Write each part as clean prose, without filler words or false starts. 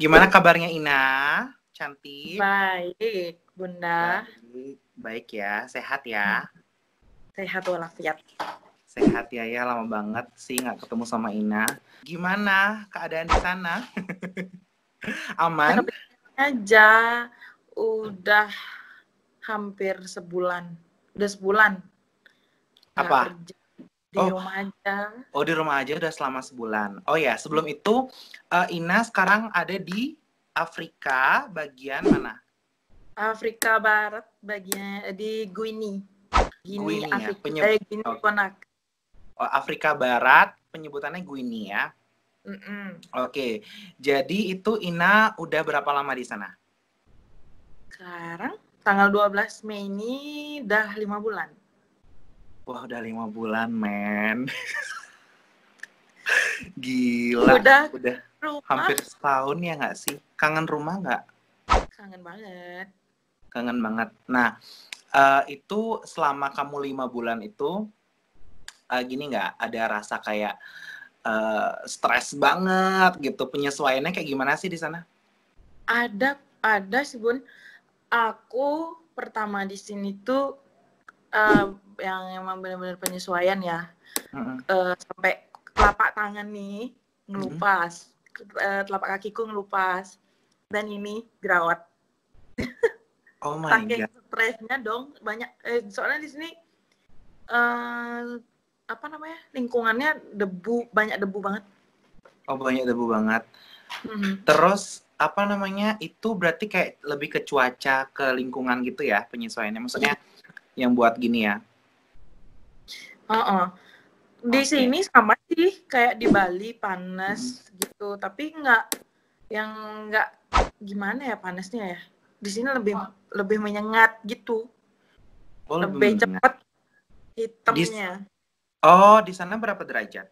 Gimana kabarnya Ina? Cantik? Baik, Bunda. Baik ya, sehat ya? Sehat walafiat. Sehat ya, lama banget sih nggak ketemu sama Ina. Gimana keadaan di sana? Aman? Aja, udah hampir sebulan. Udah sebulan nggak Apa? kerja, di Oh, rumah aja. oh di rumah aja udah selama sebulan. Oh ya, sebelum itu Ina sekarang ada di Afrika bagian mana? Afrika Barat, bagian di Guinea. Gini Guinea ya, Afrika, Gini oh, Konak. Afrika Barat, penyebutannya Guinea ya. Oke, jadi itu Ina udah berapa lama di sana? Sekarang tanggal 12 Mei ini udah 5 bulan. Wah, udah 5 bulan, men. Gila, Udah rumah. Hampir setahun ya nggak sih? Kangen rumah nggak? Kangen banget. Kangen banget. Nah, itu selama kamu 5 bulan itu, gini nggak, ada rasa kayak stres banget gitu, penyesuaiannya kayak gimana sih di sana? Ada sih Bun. Aku pertama di sini tuh yang emang benar-benar penyesuaian ya. Sampai telapak tangan nih ngelupas, telapak kakiku ngelupas, dan ini jerawat. Oh my Saking god. stresnya dong, banyak. Soalnya di sini apa namanya, lingkungannya banyak debu banget. Oh, banyak debu banget. Terus apa namanya, itu berarti kayak lebih ke cuaca, ke lingkungan gitu ya penyesuaiannya, maksudnya yang buat gini ya? Di sini sama sih kayak di Bali, panas gitu, tapi nggak gimana ya panasnya ya. Di sini lebih menyengat gitu. Oh, lebih cepat hitamnya. Di sana berapa derajat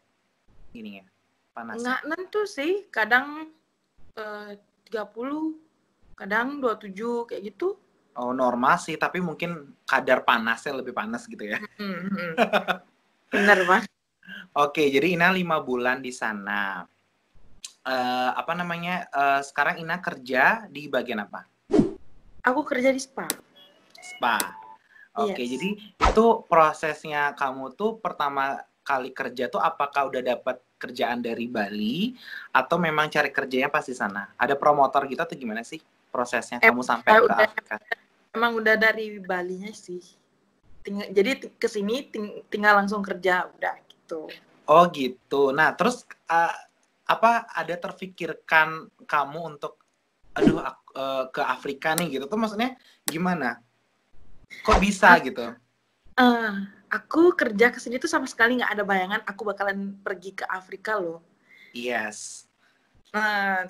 ininya panasnya? Nggak nentu sih, kadang 30, kadang 27 kayak gitu. Oh, normal sih, tapi mungkin kadar panasnya lebih panas gitu ya. Bener banget. Oke, jadi Ina 5 bulan di sana. Apa namanya, sekarang Ina kerja di bagian apa? Aku kerja di spa. Spa. Oke, Yes. jadi itu prosesnya kamu tuh pertama kali kerja tuh apakah udah dapat kerjaan dari Bali atau memang cari kerjanya pas di sana? Ada promotor gitu atau gimana sih prosesnya kamu sampai ke Afrika? Emang udah dari Balinya sih. Jadi kesini tinggal langsung kerja udah gitu. Oh gitu. Nah terus apa ada terfikirkan kamu untuk ke Afrika nih gitu tuh, maksudnya gimana? Kok bisa gitu? Aku kerja kesini tuh sama sekali nggak ada bayangan aku bakalan pergi ke Afrika loh. Yes. Nah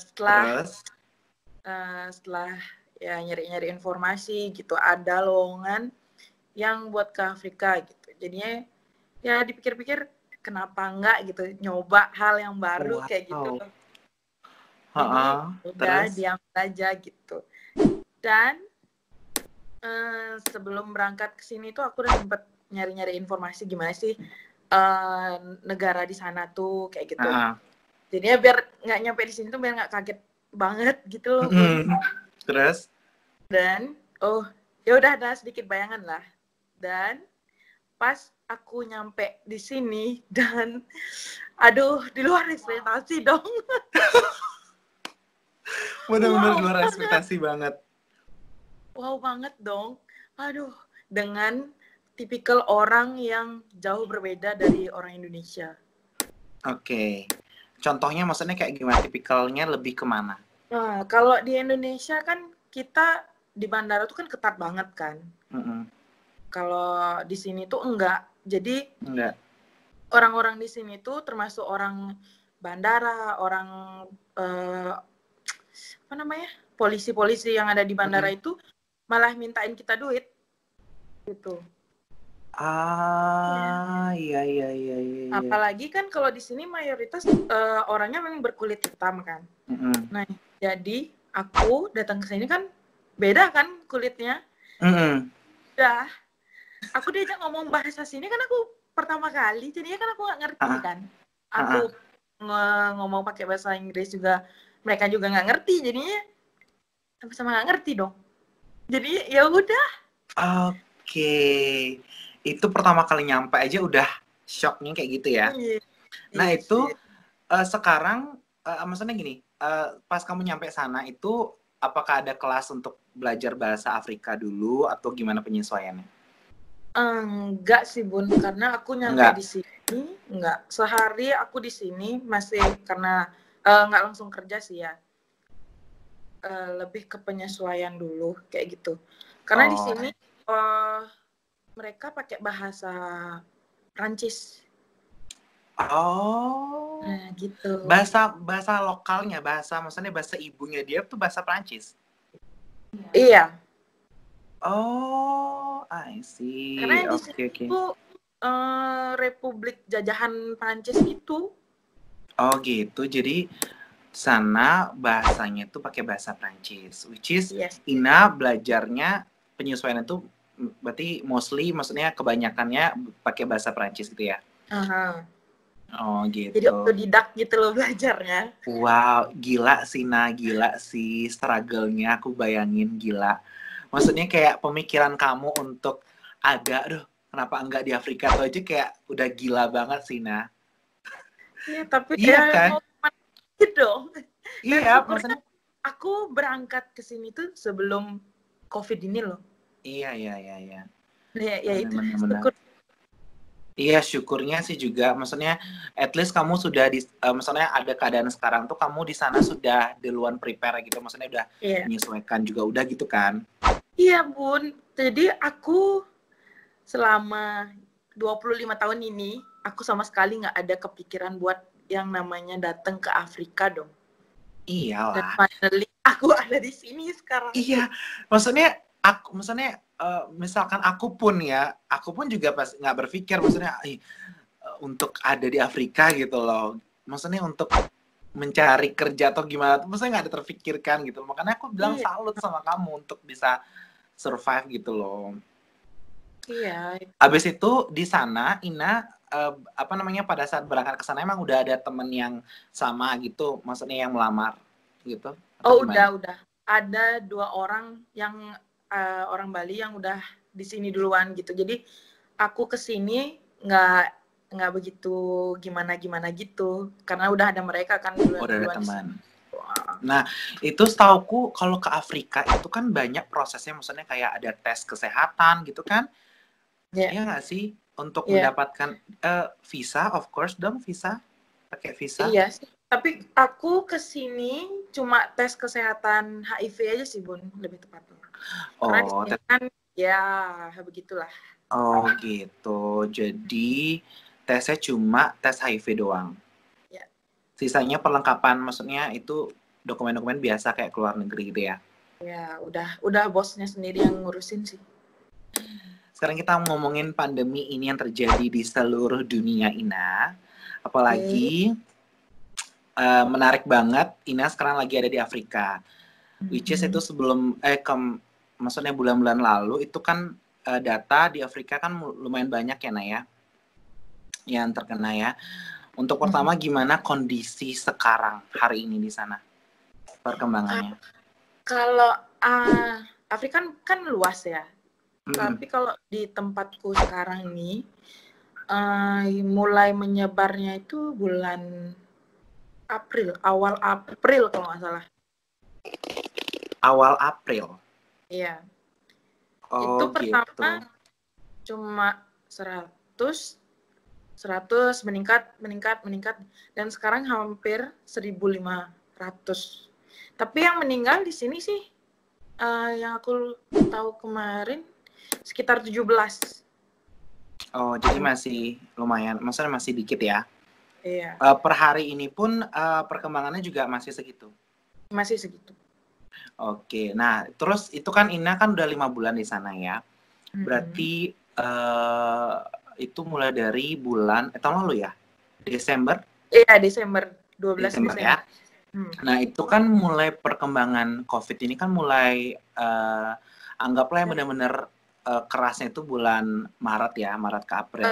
setelah ya nyari-nyari informasi gitu, ada lowongan yang buat ke Afrika gitu. Jadinya ya dipikir-pikir kenapa enggak gitu, nyoba hal yang baru kayak gitu. Jadi udah diambil aja gitu. Dan sebelum berangkat ke sini tuh aku udah sempet nyari-nyari informasi gimana sih negara di sana tuh kayak gitu. Jadinya biar nggak nyampe di sini tuh biar nggak kaget banget gitu loh. Terus? Dan ya udah ada sedikit bayangan lah. Dan pas aku nyampe di sini dan aduh di luar ekspektasi dong. Benar-benar luar ekspektasi banget. Wow banget dong. Aduh, dengan tipikal orang yang jauh berbeda dari orang Indonesia. Oke. Contohnya maksudnya kayak gimana? Tipikalnya lebih kemana? Nah, kalau di Indonesia kan kita di bandara tuh kan ketat banget kan. Kalau di sini tuh enggak. Jadi orang-orang di sini tuh termasuk orang bandara, orang apa namanya, polisi-polisi yang ada di bandara itu malah mintain kita duit gitu. Iya. Apalagi kan kalau di sini mayoritas orangnya memang berkulit hitam kan. Nah, jadi aku datang ke sini kan beda kan kulitnya. Udah, aku diajak ngomong bahasa sini kan aku pertama kali, jadinya kan aku nggak ngerti kan. Aku ngomong pakai bahasa Inggris juga mereka juga nggak ngerti, jadinya sama-sama nggak ngerti dong. Jadi ya udah. Oke. Itu pertama kali nyampe aja udah shocknya kayak gitu ya. Iya. Nah Iya itu sih. sekarang maksudnya gini, pas kamu nyampe sana itu apakah ada kelas untuk belajar bahasa Afrika dulu atau gimana penyesuaiannya? Enggak sih Bun, karena aku nyampe Enggak. di sini, enggak. Sehari aku di sini masih karena enggak langsung kerja sih ya. Lebih ke penyesuaian dulu kayak gitu. Karena di Oh. sini mereka pakai bahasa Prancis. Oh. Nah, gitu. Bahasa lokalnya, maksudnya bahasa ibunya dia tuh bahasa Prancis. Iya. Oh, I see. Karena di sini Oke. tuh Republik Jajahan Prancis gitu. Oh gitu. Jadi sana bahasanya itu pakai bahasa Prancis, which is Yes. Ina belajarnya penyesuaian itu berarti mostly, maksudnya kebanyakannya pakai bahasa Prancis gitu ya? Oh gitu. Jadi otodidak gitu loh belajarnya. Wow, gila sih Nah, gila sih struggle-nya, aku bayangin gila. Maksudnya kayak pemikiran kamu untuk aduh, kenapa enggak di Afrika tuh aja kayak udah gila banget sih Nah. Iya, tapi Iya kan? mau gitu dong. Dan Iya, syukurnya maksudnya aku berangkat ke sini tuh sebelum COVID ini loh. iya. Ya itu Benar. syukur. Iya, syukurnya sih juga. Maksudnya, at least kamu sudah maksudnya ada keadaan sekarang tuh kamu di sana sudah duluan prepare gitu. Maksudnya udah Iya. menyesuaikan juga udah gitu kan? Iya, Bun. Jadi aku selama 25 tahun ini, aku sama sekali nggak ada kepikiran buat yang namanya datang ke Afrika dong. Dan Iyalah. finally aku ada di sini sekarang. Iya, maksudnya misalkan aku pun juga pas nggak berpikir maksudnya untuk ada di Afrika gitu loh. Maksudnya untuk mencari kerja atau gimana tuh maksudnya nggak ada terpikirkan gitu. Makanya aku bilang Iya. salut sama kamu untuk bisa survive gitu loh. Iya. Abis itu di sana Ina pada saat berangkat ke sana emang udah ada temen yang sama gitu, maksudnya yang melamar gitu? Atau Oh, gimana? udah. Ada 2 orang yang orang Bali yang udah di sini duluan gitu. Jadi aku ke sini nggak begitu gimana gitu. Karena udah ada mereka kan Oh, udah ada duluan di sini. teman. Nah, itu setauku kalau ke Afrika itu kan banyak prosesnya, maksudnya kayak ada tes kesehatan gitu kan? Ya. Iya nggak sih? Untuk Yeah. mendapatkan visa, of course dong visa. Pakai visa. Iya sih. Tapi aku ke sini cuma tes kesehatan HIV aja sih, Bun, lebih tepatnya. Karena di sini kan ya begitulah. Oh gitu. Jadi tesnya cuma tes HIV doang. Ya. Sisanya perlengkapan, maksudnya itu dokumen-dokumen biasa kayak keluar negeri gitu ya. Ya, udah bosnya sendiri yang ngurusin sih. Sekarang kita ngomongin pandemi ini yang terjadi di seluruh dunia, Ina. Apalagi menarik banget, Ina sekarang lagi ada di Afrika. Which is itu sebelum maksudnya bulan-bulan lalu itu kan data di Afrika kan lumayan banyak ya, Naya, yang terkena ya. Untuk pertama, gimana kondisi sekarang hari ini di sana perkembangannya? Kalau Afrika kan luas ya. Tapi kalau di tempatku sekarang ini mulai menyebarnya itu bulan April, awal April kalau nggak salah. Awal April? Iya. Oh, itu pertama gitu. Cuma 100 meningkat dan sekarang hampir 1.500. Tapi yang meninggal di sini sih yang aku tahu kemarin sekitar 17. Oh, jadi masih lumayan, maksudnya masih dikit ya? Iya. Per hari ini pun perkembangannya juga masih segitu? Masih segitu. Oke, nah terus itu kan Ina kan udah 5 bulan di sana ya. Berarti itu mulai dari bulan tahun lalu ya? Desember? Iya, Desember. 12 Desember ya. Nah, itu kan mulai perkembangan COVID ini kan mulai anggaplah yang benar-benar kerasnya itu bulan Maret ya, Maret ke April.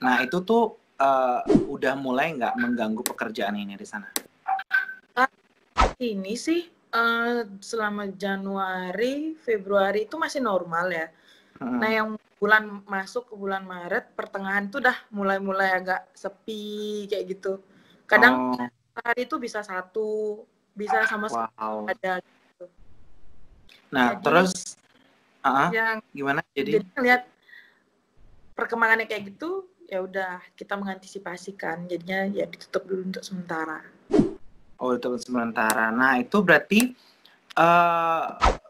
Nah, itu tuh udah mulai nggak mengganggu pekerjaan ini di sana? Ini sih selama Januari, Februari itu masih normal ya. Nah, yang bulan masuk ke bulan Maret, pertengahan itu udah mulai agak sepi kayak gitu. Kadang hari itu bisa satu, bisa sama sekali Wow. ada gitu. Nah, Jadi terus yang gimana jadi jadi? ngeliat perkembangannya kayak gitu, ya udah kita mengantisipasikan. Jadinya ya ditutup dulu untuk sementara. Oh, itu sementara. Nah, itu berarti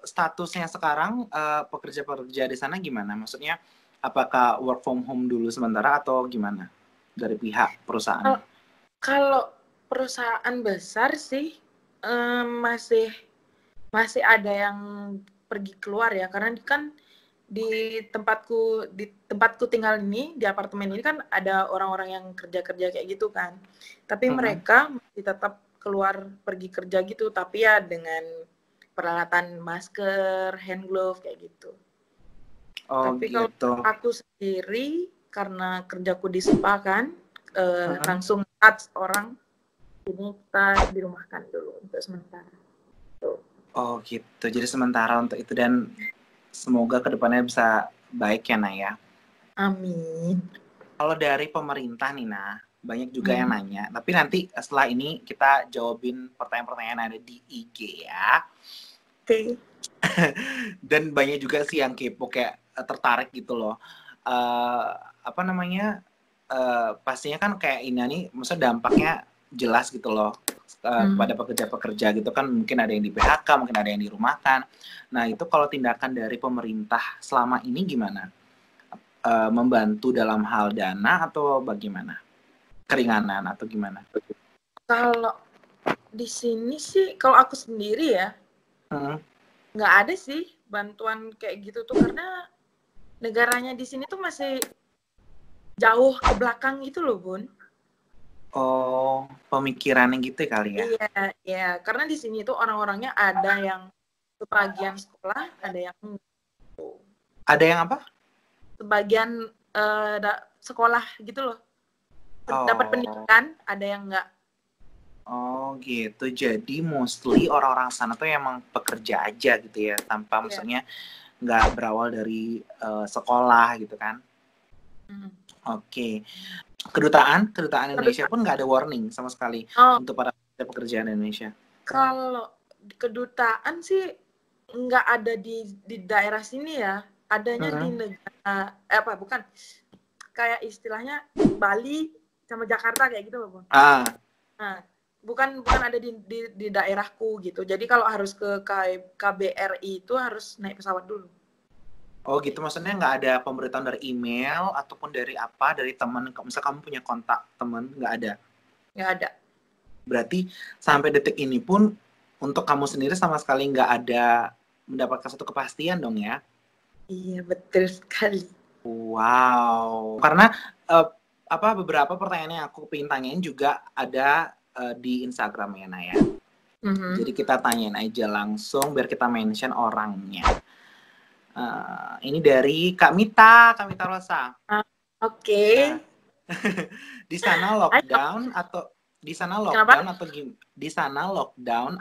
statusnya sekarang pekerja-pekerja di sana gimana? Maksudnya apakah work from home dulu sementara atau gimana dari pihak perusahaan? Kalau perusahaan besar sih masih ada yang pergi keluar ya, karena kan di tempatku tinggal ini, di apartemen ini kan ada orang-orang yang kerja kayak gitu kan. Tapi mereka masih tetap keluar pergi kerja gitu, tapi ya dengan peralatan masker, hand glove kayak gitu. Oh, Tapi gitu. kalau aku sendiri karena kerjaku di spa kan, langsung touch orang, jadi kita dirumahkan dulu untuk sementara. Tuh. Oh, gitu. Jadi sementara untuk itu, dan semoga kedepannya bisa baik ya, Naya. Amin. Kalau dari pemerintah nih, Nah, banyak juga yang nanya. Tapi nanti setelah ini kita jawabin pertanyaan-pertanyaan yang ada di IG ya. Oke. Dan banyak juga sih yang kepo, kayak tertarik gitu loh. Apa namanya? Pastinya kan kayak ini nih, maksudnya dampaknya jelas gitu loh kepada pekerja-pekerja gitu kan. Mungkin ada yang di PHK, mungkin ada yang dirumahkan. Nah, itu kalau tindakan dari pemerintah selama ini gimana? Membantu dalam hal dana atau bagaimana? Keringanan atau gimana? Kalau di sini sih, kalau aku sendiri ya, nggak ada sih bantuan kayak gitu tuh, karena negaranya di sini tuh masih jauh ke belakang gitu loh, Bun. Oh, pemikirannya gitu kali ya? Iya, karena di sini tuh orang-orangnya ada yang sebagian sekolah, ada yang Ada yang apa? sebagian sekolah gitu loh, dapat pendidikan, ada yang enggak. Oh gitu, jadi mostly orang-orang sana tuh emang pekerja aja gitu ya, tanpa maksudnya nggak berawal dari sekolah gitu kan? Oke. Kedutaan Indonesia pun nggak ada warning sama sekali untuk para pekerjaan Indonesia. Kalau kedutaan sih nggak ada di daerah sini ya, adanya di negara bukan, kayak istilahnya Bali sama Jakarta kayak gitu loh, Bang. Nah, bukan ada di daerahku gitu. Jadi kalau harus ke KBRI itu harus naik pesawat dulu. Oh gitu, maksudnya nggak ada pemberitahuan dari email ataupun dari apa, dari teman, misal kamu punya kontak teman, nggak ada? Nggak ada. Berarti sampai detik ini pun untuk kamu sendiri sama sekali nggak ada mendapatkan satu kepastian dong ya? Iya, betul sekali. Wow. Karena beberapa pertanyaan yang aku pengen tanyain juga ada di Instagram ya, Naya. Jadi kita tanyain aja langsung biar kita mention orangnya. Ini dari Kak Mita Rosa. Oke. Di sana lockdown atau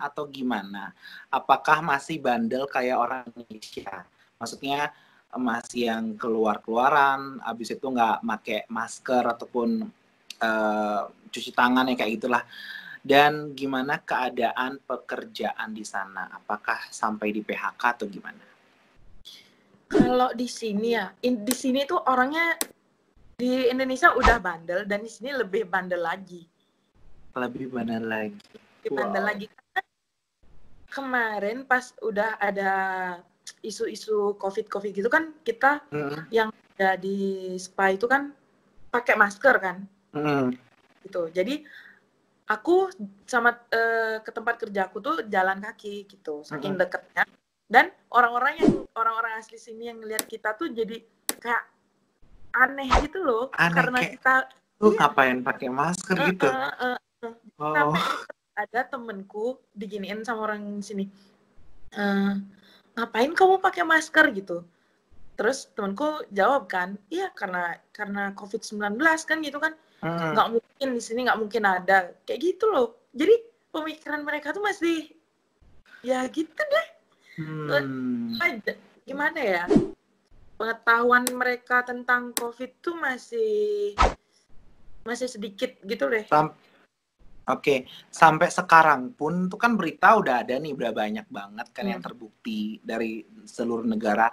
atau gimana? Apakah masih bandel kayak orang Indonesia? Maksudnya masih yang keluar-keluaran, abis itu nggak pakai masker ataupun cuci tangan ya kayak gitulah. Dan gimana keadaan pekerjaan di sana? Apakah sampai di PHK atau gimana? Kalau di sini ya, di sini tuh orangnya di Indonesia udah bandel, dan di sini lebih bandel lagi. Lebih bandel lagi. Bandel lagi. Karena kemarin pas udah ada isu-isu COVID gitu kan, kita yang ada di spa itu kan pakai masker kan. Gitu. Jadi aku sama ke tempat kerjaku tuh jalan kaki gitu, saking deketnya. Dan orang-orang asli sini yang ngelihat kita tuh jadi kayak aneh gitu loh, karena kita ngapain pakai masker gitu. Sampai ada temenku diginiin sama orang sini, ngapain kamu pakai masker gitu. Terus temanku jawab kan, iya karena COVID-19 kan gitu kan, nggak mungkin di sini, nggak mungkin ada kayak gitu loh. Jadi pemikiran mereka tuh masih ya gitu deh. Gimana ya? Pengetahuan mereka tentang COVID tuh masih sedikit gitu deh. Oke, sampai sekarang pun tuh kan berita udah ada nih, udah banyak banget kan yang terbukti dari seluruh negara.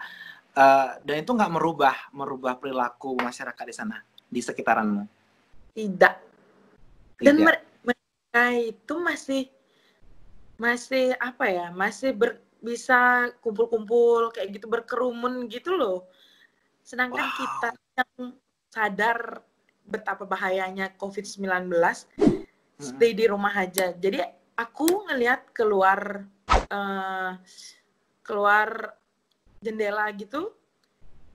Dan itu nggak merubah perilaku masyarakat di sana, di sekitaranmu? Tidak. Dan mereka itu masih apa ya, masih bisa kumpul-kumpul kayak gitu, berkerumun gitu loh. Sedangkan kita yang sadar betapa bahayanya COVID-19, stay di rumah aja. Jadi aku ngelihat keluar jendela gitu,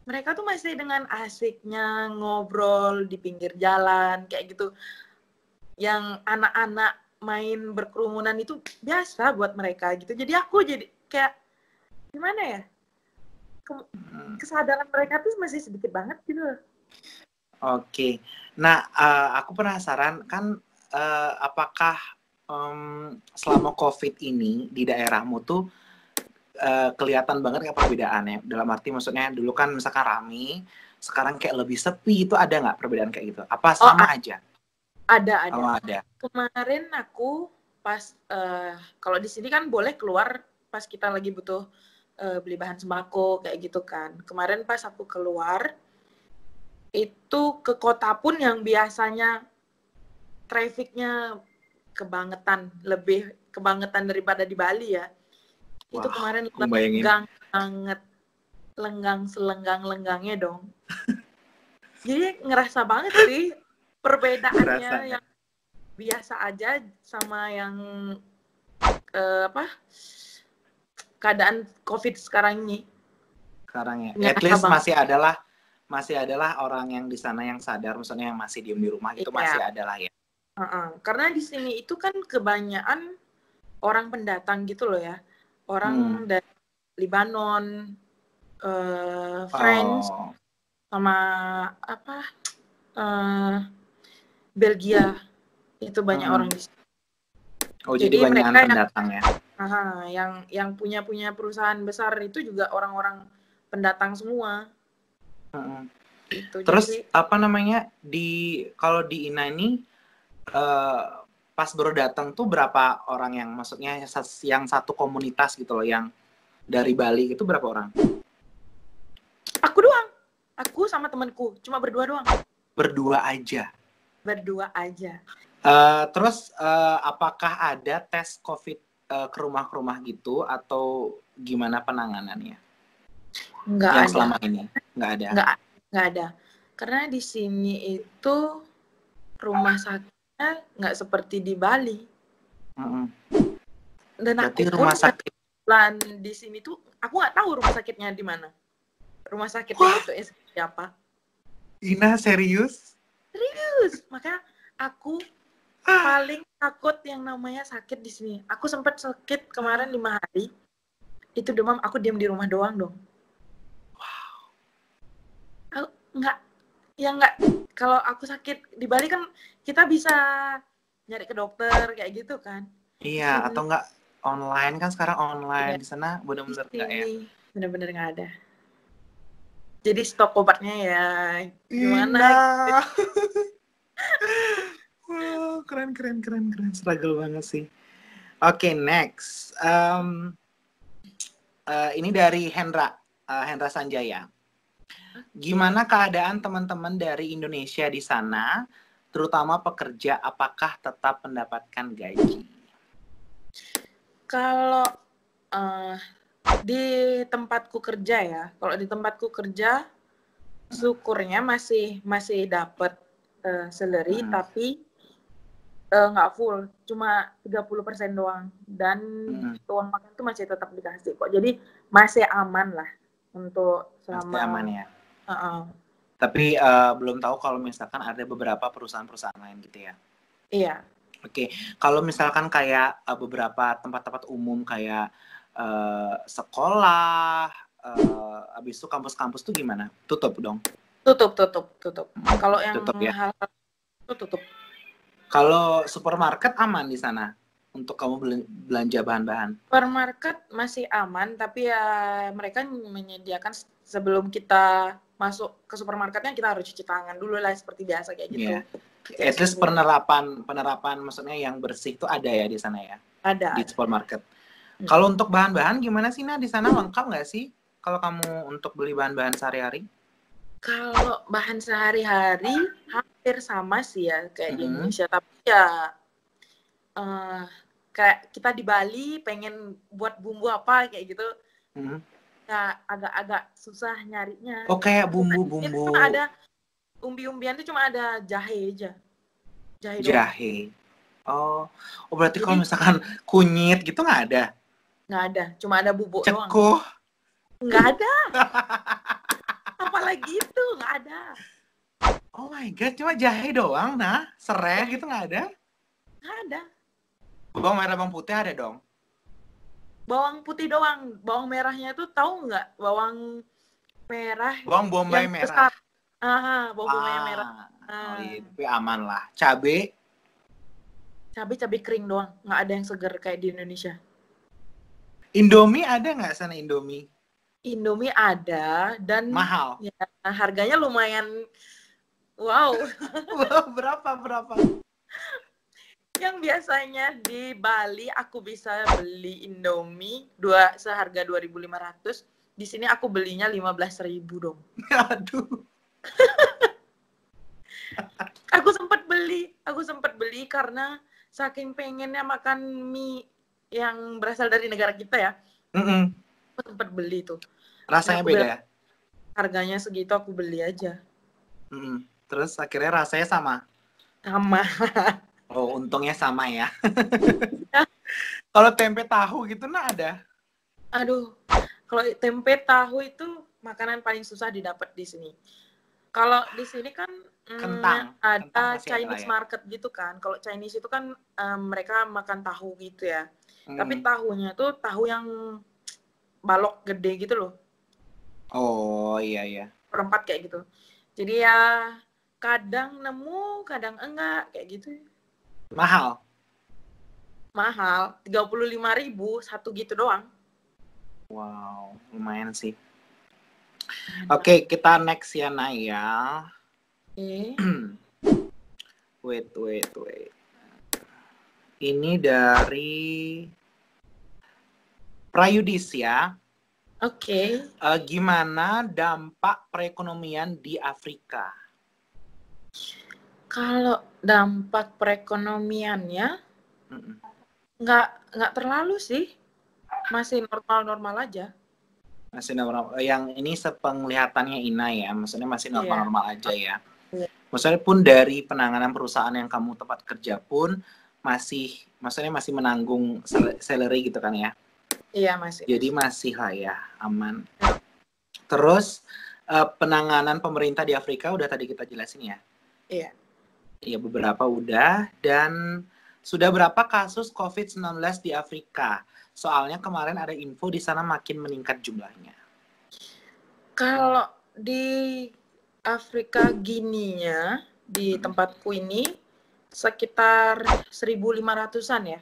mereka tuh masih dengan asiknya ngobrol di pinggir jalan kayak gitu. Yang anak-anak main berkerumunan itu biasa buat mereka gitu. Jadi aku jadi kayak gimana ya? Kesadaran mereka tuh masih sedikit banget gitu. Oke. Nah, aku penasaran kan apakah selama COVID ini di daerahmu tuh kelihatan banget kayak perbedaannya? Dalam arti maksudnya dulu kan misalkan rame, sekarang kayak lebih sepi, itu ada nggak perbedaan kayak gitu? Apa sama aja? Ada. Oh, ada. Kemarin aku pas kalau di sini kan boleh keluar pas kita lagi butuh beli bahan sembako kayak gitu kan. Kemarin pas aku keluar itu ke kota pun yang biasanya trafficnya lebih kebangetan daripada di Bali ya. Itu kemarin lenggang selenggang-lenggangnya dong. Jadi ngerasa banget sih perbedaannya yang biasa aja sama yang keadaan COVID sekarang ini. Sekarang ya. At least masih adalah orang yang di sana yang sadar, maksudnya yang masih diem di rumah itu masih adalah ya. Karena di sini itu kan kebanyakan orang pendatang gitu loh ya. Orang dari Lebanon, French, sama Belgia. Itu banyak orang di sini. Oh, jadi banyak pendatang ya? Yang punya perusahaan besar itu juga orang-orang pendatang semua. Gitu. Terus jadi, apa namanya, kalau di INA ini pas baru datang tuh berapa orang yang maksudnya yang satu komunitas gitu loh, yang dari Bali itu berapa orang? Aku doang. Aku sama temanku, cuma berdua doang. Berdua aja? Berdua aja. Terus apakah ada tes COVID ke rumah-rumah gitu atau gimana penanganannya? Nggak yang ada. Selama ini nggak ada. Nggak ada. Karena di sini itu rumah sakitnya nggak seperti di Bali. Dan berarti aku rumah sakit di sini tuh aku nggak tahu rumah sakitnya di mana. Rumah sakitnya itu siapa? Ina, serius? Serius. Makanya aku paling takut yang namanya sakit di sini. Aku sempat sakit kemarin 5 hari. Itu demam, aku diam di rumah doang dong. Wow. Kalau aku sakit di Bali kan kita bisa nyari ke dokter kayak gitu kan. Iya, atau enggak online kan sekarang online. Di sana benar-benar enggak ya? Benar-benar enggak ada. Jadi stok obatnya ya gimana? Wow, keren. Struggle banget sih. Oke, next. Ini dari Hendra Sanjaya. Gimana keadaan teman-teman dari Indonesia di sana, terutama pekerja, apakah tetap mendapatkan gaji? Kalau di tempatku kerja ya, kalau di tempatku kerja syukurnya masih dapat salary, tapi nggak full, cuma 30% doang, dan uang makan itu masih tetap dikasih kok, jadi masih aman lah untuk selama. Masih aman ya. Tapi belum tahu kalau misalkan ada beberapa perusahaan-perusahaan lain gitu ya. Iya. Oke, kalau misalkan kayak beberapa tempat-tempat umum kayak sekolah, habis itu kampus-kampus tuh gimana? Tutup dong? Tutup. Kalau yang tutup ya? hal-hal itu tutup. Kalau supermarket aman di sana untuk kamu belanja bahan-bahan? Supermarket masih aman, tapi ya mereka menyediakan sebelum kita masuk ke supermarketnya kita harus cuci tangan dulu lah seperti biasa kayak gitu. Iya. At least penerapan maksudnya yang bersih itu ada ya di sana ya? Ada. Di supermarket. Kalau untuk bahan-bahan gimana sih, Nah? Di sana lengkap nggak sih kalau kamu untuk beli bahan-bahan sehari-hari? Kalau bahan sehari-hari hampir sama sih ya kayak di Indonesia, tapi ya kayak kita di Bali pengen buat bumbu apa kayak gitu, ya agak-agak susah nyarinya. Oh, kayak bumbu-bumbu. Itu cuma ada umbi-umbian itu cuma ada jahe aja. Jahe. Oh, berarti kalau misalkan kunyit gitu nggak ada? Nggak ada, cuma ada bubuk doang. Cekuh? Nggak ada. Apalagi itu nggak ada. Oh my god, cuma jahe doang, Nah? Serai gitu nggak ada? Nggak ada. Bawang merah, bawang putih ada dong? Bawang putih doang. Bawang merahnya tuh tahu nggak? Bawang merah. Bawang bombay merah. Bawang bombay merah. Oh iya, tapi aman lah. Cabe? Cabe kering doang. Nggak ada yang segar kayak di Indonesia. Indomie ada nggak sana Indomie? Indomie ada dan mahal. Ya, harganya lumayan. Wow. Berapa? Yang biasanya di Bali aku bisa beli Indomie seharga 2.500, di sini aku belinya 15.000 dong. Aduh. Aku sempat beli karena saking pengennya makan mie yang berasal dari negara kita ya. Aku sempat beli tuh. Rasanya beda? Harganya segitu aku beli aja. Terus akhirnya rasanya sama? Sama. Oh, untungnya sama ya. Kalau tempe tahu gitu Nah ada? Aduh, kalau tempe tahu itu makanan paling susah didapat di sini. Kalau di sini kan kentang Chinese market gitu kan. Kalau Chinese itu kan mereka makan tahu gitu ya. Tapi tahunya tuh tahu yang balok gede gitu loh. Oh iya. Perempat kayak gitu. Jadi ya kadang nemu, kadang enggak kayak gitu. Mahal? 35.000 satu gitu doang. Wow, lumayan sih. Oke, kita next ya Naya. Wait. Ini dari Prayudis ya. Oke. Gimana dampak perekonomian di Afrika? Kalau dampak perekonomiannya nggak terlalu sih, masih normal aja. Masih normal. Yang ini sepenglihatannya Ina ya, maksudnya masih normal aja ya. Maksudnya pun dari penanganan perusahaan yang kamu tempat kerja pun maksudnya masih menanggung salary gitu kan ya? Iya masih. Jadi masih lah ya, aman. Terus penanganan pemerintah di Afrika udah tadi kita jelasin ya? Iya. Iya, beberapa udah. Dan sudah berapa kasus COVID-19 di Afrika? Soalnya kemarin ada info di sana makin meningkat jumlahnya. Kalau di Afrika Guinea, di tempatku ini sekitar 1.500-an ya.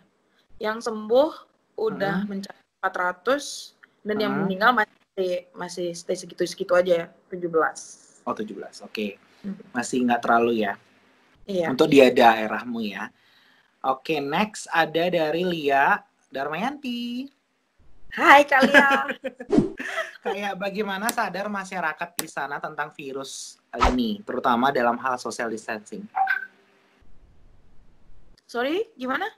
Yang sembuh udah mencapai 400 dan yang meninggal masih stay segitu aja ya, 17. Oh, 17. Oke. Masih nggak terlalu ya. Iya. Untuk di daerahmu ya. Oke, next ada dari Lia Darmayanti. Hai Kak Lia. Kayak bagaimana sadar masyarakat di sana tentang virus ini, terutama dalam hal social distancing? Sorry, gimana?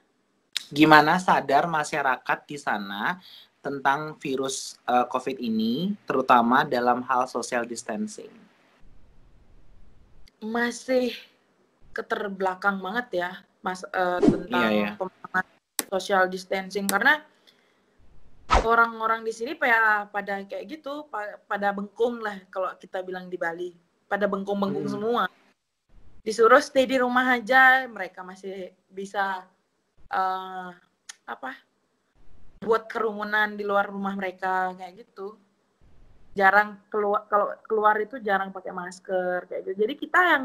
Gimana sadar masyarakat di sana tentang virus COVID ini, terutama dalam hal social distancing? Masih keterbelakang banget ya, tentang pemahaman social distancing, karena orang-orang di sini pada kayak gitu, pada bengkung lah kalau kita bilang di Bali, pada bengkung-bengkung semua. Disuruh stay di rumah aja, mereka masih bisa buat kerumunan di luar rumah mereka kayak gitu. Jarang keluar, kalau keluar itu jarang pakai masker kayak gitu. Jadi kita yang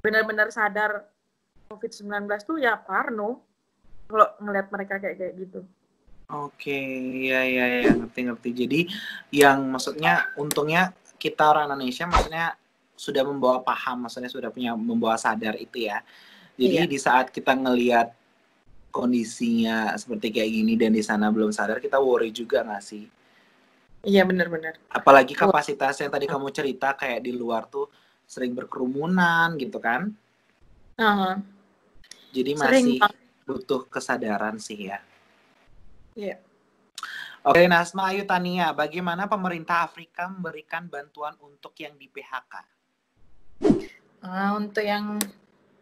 benar-benar sadar COVID-19 tuh ya parno, kalau ngeliat mereka kayak gitu. Oke, ya, ngerti. Jadi yang maksudnya untungnya kita orang Indonesia maksudnya sudah membawa paham, maksudnya sudah punya membawa sadar itu ya. Jadi Iya, di saat kita ngelihat kondisinya seperti kayak gini dan di sana belum sadar, kita worry juga nggak sih? iya benar-benar. Apalagi kapasitas yang tadi kamu cerita kayak di luar tuh sering berkerumunan gitu kan. Jadi Sering masih banget. butuh kesadaran sih ya. Iya. Oke, Nasma Ayu Tania, bagaimana pemerintah Afrika memberikan bantuan untuk yang di PHK? Untuk yang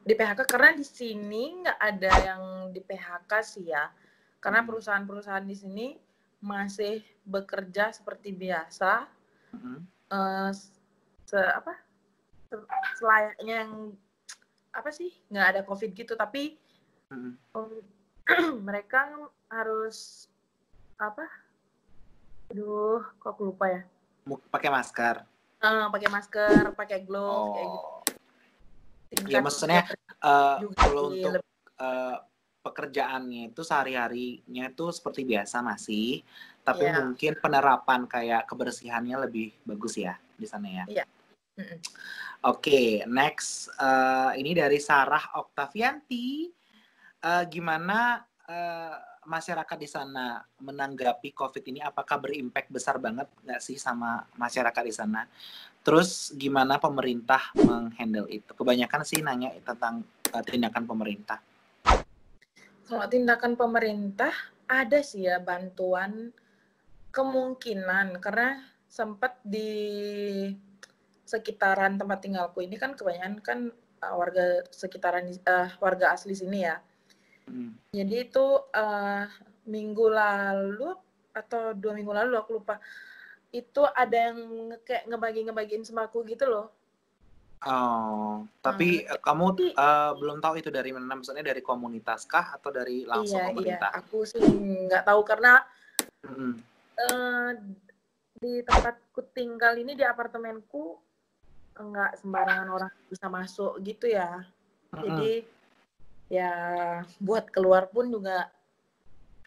di PHK, karena di sini nggak ada yang di PHK sih ya. Karena perusahaan-perusahaan di sini masih bekerja seperti biasa. Eh, selayaknya yang apa sih, nggak ada COVID gitu, tapi mereka harus apa? Aduh, kok aku lupa ya. Pakai masker. Pakai masker, pakai glove kayak gitu. Ya maksudnya kalau untuk pekerjaannya itu sehari-harinya itu seperti biasa masih, tapi mungkin penerapan kayak kebersihannya lebih bagus ya di sana ya. Iya. Oke, next ini dari Sarah Oktavianti. Gimana masyarakat di sana menanggapi COVID ini? Apakah berimpact besar banget nggak sih sama masyarakat di sana? Terus gimana pemerintah menghandle itu? Kebanyakan sih nanya tentang tindakan pemerintah. Kalau tindakan pemerintah ada sih ya bantuan, kemungkinan, karena sempat di sekitaran tempat tinggalku ini kan kebanyakan kan warga sekitaran warga asli sini ya. Jadi itu minggu lalu atau 2 minggu lalu aku lupa, itu ada yang kayak ngebagiin sembako gitu loh. Oh, tapi kamu belum tahu itu dari mana? Maksudnya dari komunitas kah atau dari langsung pemerintah? Iya, aku sih nggak tahu karena di tempatku tinggal ini, di apartemenku, nggak sembarangan orang bisa masuk gitu ya. Jadi ya buat keluar pun juga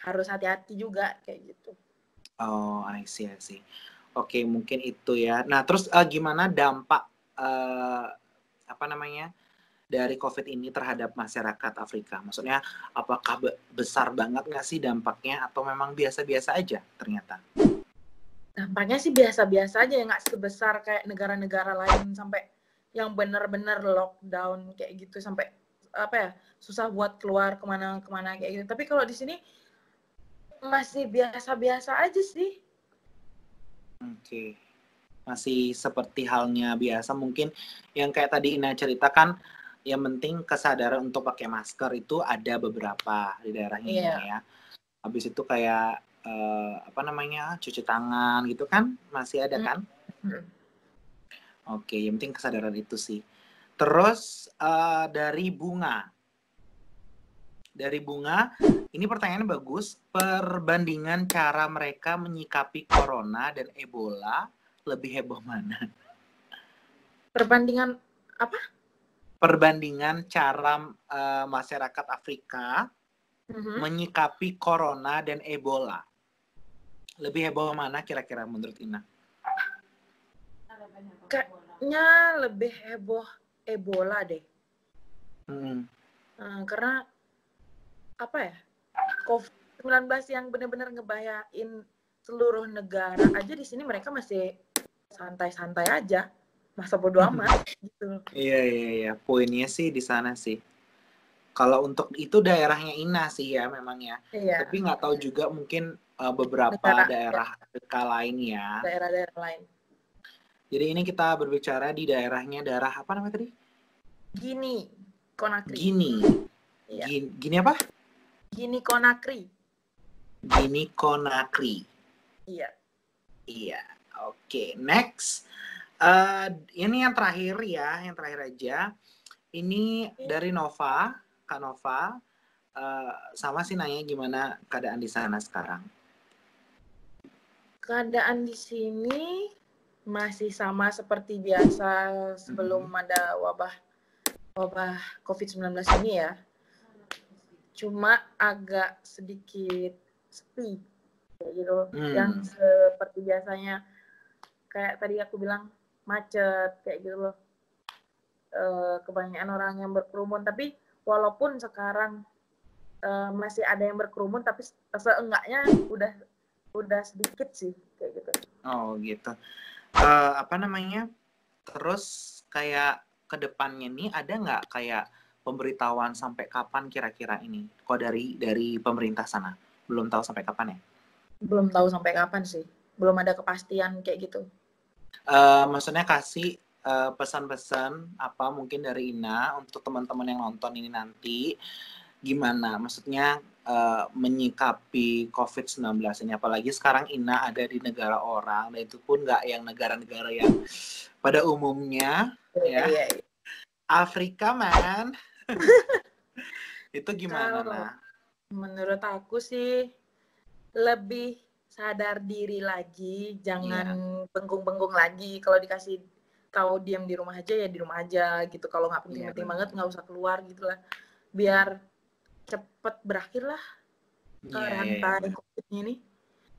harus hati-hati juga kayak gitu. Oh, I see. Oke, mungkin itu ya. Nah, terus gimana dampak dari COVID ini terhadap masyarakat Afrika? Maksudnya, apakah besar banget nggak sih dampaknya atau memang biasa-biasa aja ternyata? Dampaknya sih biasa-biasa aja ya, nggak sebesar kayak negara-negara lain sampai yang benar-benar lockdown kayak gitu, sampai susah buat keluar kemana-kemana kayak gitu. Tapi kalau di sini masih biasa-biasa aja sih. Oke. Masih seperti halnya biasa, mungkin yang kayak tadi Ina ceritakan, yang penting kesadaran untuk pakai masker itu ada beberapa di daerahnya ya. Habis itu kayak cuci tangan gitu kan masih ada kan? Oke, yang penting kesadaran itu sih. Terus dari Bunga, ini pertanyaannya bagus. Perbandingan cara mereka menyikapi corona dan Ebola lebih heboh mana? Perbandingan apa? Perbandingan cara masyarakat Afrika menyikapi corona dan Ebola. Lebih heboh mana kira-kira menurut Ina? Kayaknya lebih heboh Ebola deh. Karena COVID-19 yang benar-benar ngebahayain seluruh negara aja, di sini mereka masih santai-santai aja, masa bodo amat gitu. Iya. Poinnya sih di sana sih. Kalau untuk itu daerahnya Ina sih ya memang ya. Iya. Tapi nggak tahu juga mungkin beberapa daerah lain ya. Daerah-daerah lain. Jadi ini kita berbicara di daerah apa namanya tadi? Guinea, Conakry. Iya. Guinea apa? Guinea Conakry. Guinea Conakry. Iya. Oke, next. Ini yang terakhir aja. Ini dari Nova, Kak Nova. Sama sih nanya gimana keadaan di sana sekarang? Keadaan di sini masih sama seperti biasa sebelum ada wabah COVID-19 ini ya. cuma agak sedikit sepi kayak gitu. Yang seperti biasanya kayak tadi aku bilang macet kayak gitu loh. Kebanyakan orang yang berkerumun, tapi walaupun sekarang masih ada yang berkerumun, tapi seenggaknya udah sedikit sih kayak gitu. Oh gitu. Apa namanya? Terus kayak ke depannya nih ada nggak kayak pemberitahuan sampai kapan kira-kira ini? Kok dari pemerintah sana? Belum tahu sampai kapan ya? Belum tahu sampai kapan sih. Belum ada kepastian kayak gitu. Maksudnya kasih pesan-pesan apa mungkin dari Ina untuk teman-teman yang nonton ini nanti gimana? Maksudnya menyikapi COVID-19 ini, apalagi sekarang Ina ada di negara orang dan itu pun nggak yang negara-negara yang pada umumnya ya. Iya. Afrika man. Itu gimana? Kalau menurut aku sih lebih sadar diri lagi, jangan bengong-bengong lagi. Kalau dikasih tahu diam di rumah aja ya di rumah aja gitu. Kalau nggak penting-penting banget nggak usah keluar gitulah. Biar cepet berakhir lah rantai COVID-nya ini.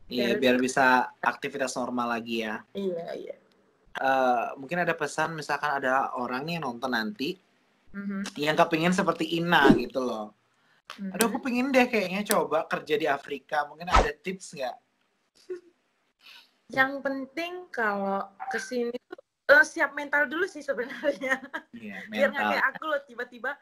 Iya, biar bisa aktivitas normal lagi ya. Iya. Mungkin ada pesan, misalkan ada orang nih yang nonton nanti yang kepingin seperti Ina gitu loh. Aduh, aku pengen deh kayaknya coba kerja di Afrika. Mungkin ada tips nggak? Yang penting kalau kesini tuh siap mental dulu sih sebenarnya. Iya, Biar nggak kayak aku loh tiba-tiba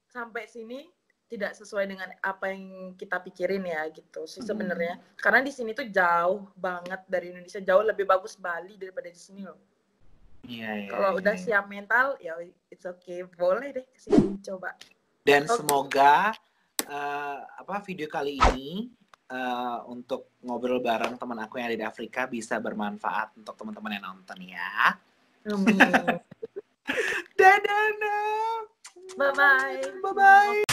sampai sini tidak sesuai dengan apa yang kita pikirin ya gitu sih sebenarnya. Karena di sini tuh jauh banget dari Indonesia, jauh lebih bagus Bali daripada di sini loh. Iya. Kalau udah siap mental ya it's okay, boleh deh kesini coba. Dan semoga video kali ini untuk ngobrol bareng teman aku yang ada di Afrika bisa bermanfaat untuk teman-teman yang nonton ya. Amin. Dadah. Bye-bye. Bye-bye.